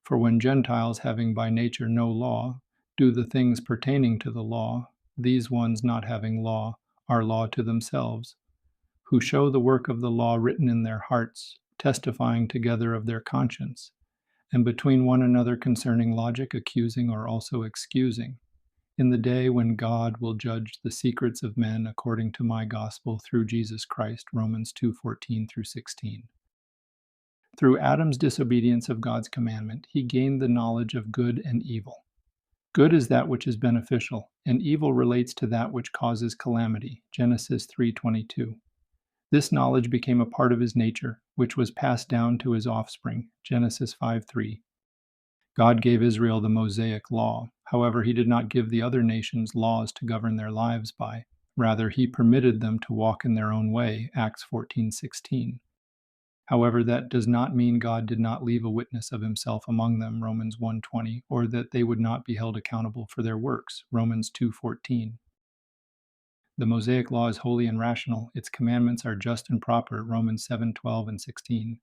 For when Gentiles, having by nature no law, do the things pertaining to the law, these ones not having law are law to themselves, who show the work of the law written in their hearts, testifying together of their conscience, and between one another concerning logic, accusing or also excusing, in the day when God will judge the secrets of men according to my gospel through Jesus Christ. Romans 2:14-16. Through Adam's disobedience of God's commandment, he gained the knowledge of good and evil. Good is that which is beneficial, and evil relates to that which causes calamity. Genesis 3:22. This knowledge became a part of his nature, which was passed down to his offspring. Genesis 5:3. God gave Israel the Mosaic law. However, he did not give the other nations laws to govern their lives by. Rather, he permitted them to walk in their own way. Acts 14:16. However, that does not mean God did not leave a witness of himself among them. Romans 1:20, or that they would not be held accountable for their works. Romans 2:14. The Mosaic law is holy and rational. Its commandments are just and proper. Romans 7:12-16.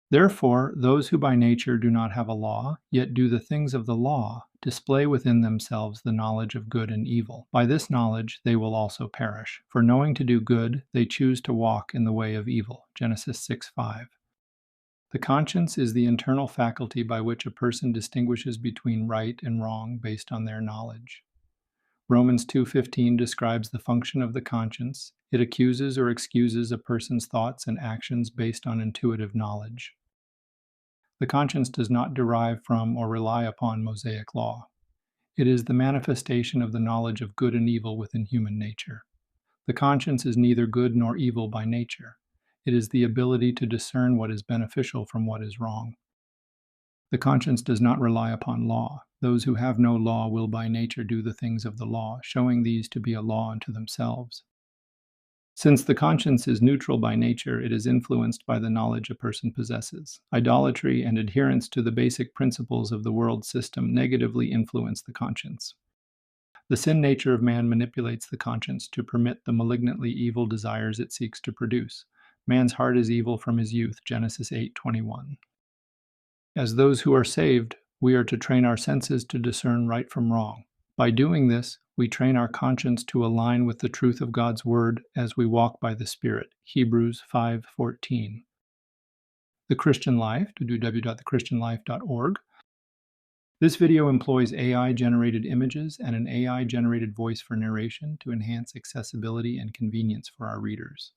Therefore, those who by nature do not have a law, yet do the things of the law, display within themselves the knowledge of good and evil. By this knowledge they will also perish. For knowing to do good, they choose to walk in the way of evil. Genesis 6:5. The conscience is the internal faculty by which a person distinguishes between right and wrong based on their knowledge. Romans 2:15 describes the function of the conscience. It accuses or excuses a person's thoughts and actions based on intuitive knowledge. The conscience does not derive from or rely upon Mosaic law. It is the manifestation of the knowledge of good and evil within human nature. The conscience is neither good nor evil by nature. It is the ability to discern what is beneficial from what is wrong. The conscience does not rely upon law. Those who have no law will by nature do the things of the law, showing these to be a law unto themselves. Since the conscience is neutral by nature, it is influenced by the knowledge a person possesses. Idolatry and adherence to the basic principles of the world system negatively influence the conscience. The sin nature of man manipulates the conscience to permit the malignantly evil desires it seeks to produce. Man's heart is evil from his youth. Genesis 8:21. As those who are saved, we are to train our senses to discern right from wrong. By doing this, we train our conscience to align with the truth of God's word as we walk by the Spirit. Hebrews 5:14. The Christian Life, www.thechristianlife.org. This video employs AI-generated images and an AI-generated voice for narration to enhance accessibility and convenience for our readers.